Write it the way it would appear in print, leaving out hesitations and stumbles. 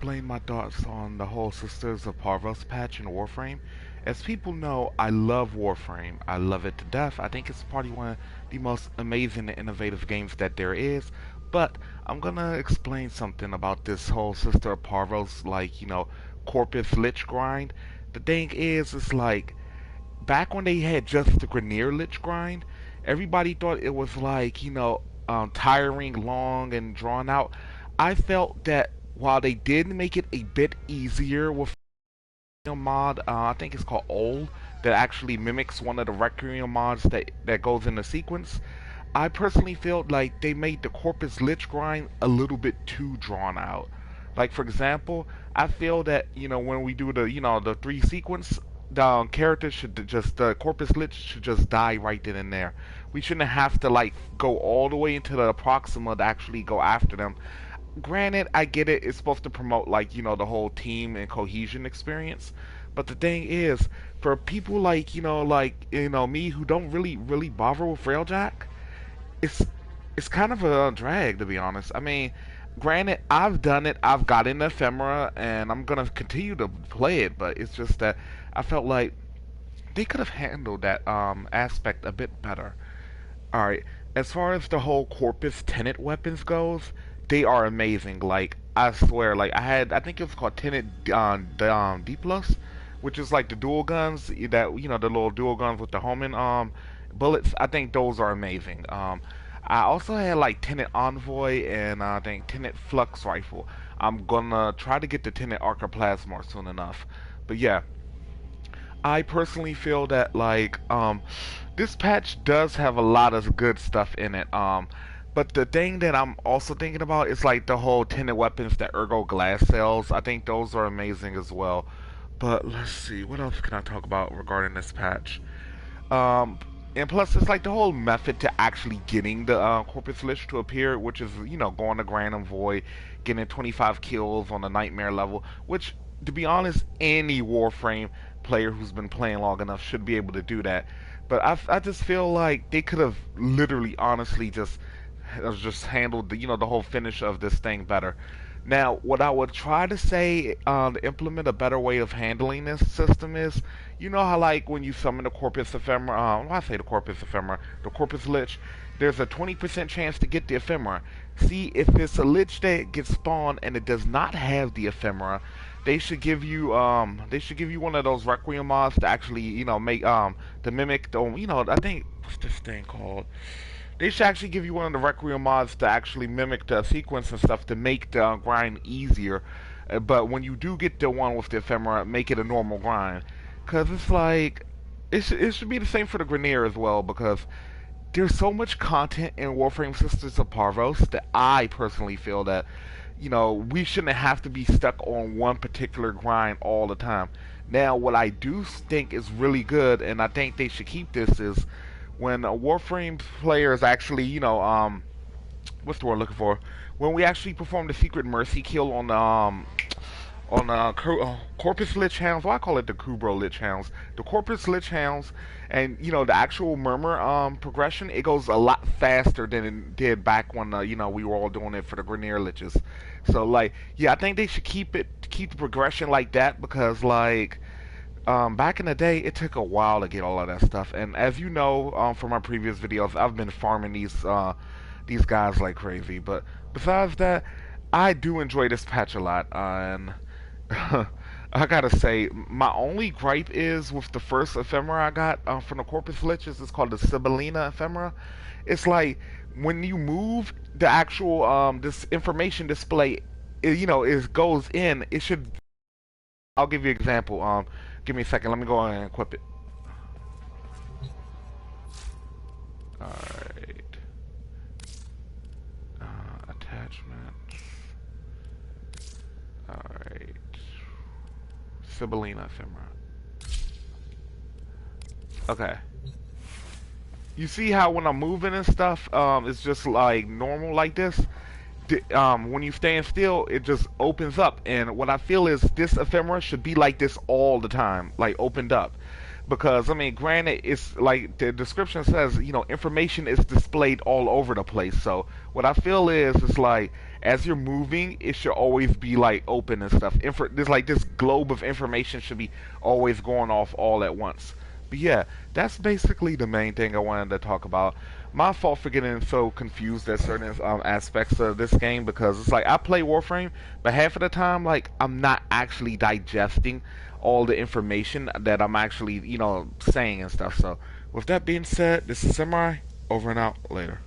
explain my thoughts on the whole Sisters of Parvos patch in Warframe. As people know, I love Warframe. I love it to death. I think it's probably one of the most amazing and innovative games that there is. But I'm gonna explain something about this whole Sister of Parvos, like, Corpus Lich grind. The thing is, it's like, back when they had just the Grineer Lich grind, everybody thought it was like, tiring, long, and drawn out. I felt that while they did make it a bit easier with a mod, I think it's called Old, that actually mimics one of the Requiem mods that goes in the sequence. I personally felt like they made the Corpus Lich grind a little bit too drawn out. Like, for example, I feel that, when we do the three sequence, the character should just, the Corpus Lich should just die right then and there. We shouldn't have to, like, go all the way into the Proxima to actually go after them. Granted, I get it, it's supposed to promote, like, the whole team and cohesion experience. But the thing is, for people like, me who don't really bother with Railjack, it's it's kind of a drag, to be honest. I mean, granted, I've done it. I've got in ephemera, and I'm gonna continue to play it. But it's just that I felt like they could have handled that aspect a bit better. All right, as far as the whole Corpus Tenet weapons goes, they are amazing. Like, I swear, like, I think it was called Tenet D plus, which is like the dual guns that the little dual guns with the homing bullets. I think those are amazing. I also had like Tenet Envoy and I think Tenet Flux Rifle. I'm gonna try to get the Tenet Arcoplasmor soon enough. But yeah, I personally feel that like this patch does have a lot of good stuff in it. But the thing that I'm also thinking about is like the whole Tenet weapons that Ergo Glass sells. I think those are amazing as well. But let's see, what else can I talk about regarding this patch? Um, and plus, it's like the whole method to actually getting the Corpus Lich to appear, which is, going to Grand and Void, getting 25 kills on the Nightmare level, which, to be honest, any Warframe player who's been playing long enough should be able to do that. But I just feel like they could have literally, honestly, just handled the whole finish of this thing better. Now, what I would try to say to implement a better way of handling this system is, how like when you summon the Corpus Ephemera, when I say the Corpus Ephemera, the Corpus Lich, there's a 20% chance to get the Ephemera. See, if it's a Lich that gets spawned and it does not have the Ephemera, they should give you one of those Requiem mods to actually, make to mimic the, I think, what's this thing called? They should actually give you one of the Requiem mods to actually mimic the sequence and stuff to make the grind easier. But when you do get the one with the ephemera, make it a normal grind. Because it's like, it should be the same for the Grineer as well, because there's so much content in Warframe Sisters of Parvos that I personally feel that, we shouldn't have to be stuck on one particular grind all the time. Now, what I do think is really good, and I think they should keep this, is when Warframe players actually, what's the word I'm looking for? When we actually perform the secret mercy kill on Corpus Lich Hounds, well, I call it the Kubro Lich Hounds, the Corpus Lich Hounds, and the actual Murmur progression, it goes a lot faster than it did back when we were all doing it for the Grineer Liches. So like, yeah, I think they should keep the progression like that because like. Back in the day, it took a while to get all of that stuff, and as you know from my previous videos, I've been farming these guys like crazy. But besides that, I do enjoy this patch a lot, and I gotta say, my only gripe is with the first ephemera I got from the Corpus Liches. It's called the Sibylline ephemera. It's like when you move the actual this information display, it goes in. It should. I'll give you an example. Give me a second. Let me go and equip it. Alright. Attachments. Alright. Sibylline ephemera. Okay. You see how when I'm moving and stuff, it's just like normal like this? When you stand still, it just opens up. And what I feel is this ephemera should be like this all the time, like opened up. Because, I mean, granted, it's like the description says, information is displayed all over the place. So what I feel is, it's like as you're moving, it should always be like open and stuff. There's like this globe of information should be always going off all at once. But yeah, that's basically the main thing I wanted to talk about. My fault for getting so confused at certain aspects of this game because it's like I play Warframe, but half of the time, like I'm not actually digesting all the information that I'm actually, saying and stuff. So, with that being said, this is Samurai. Over and out. Later.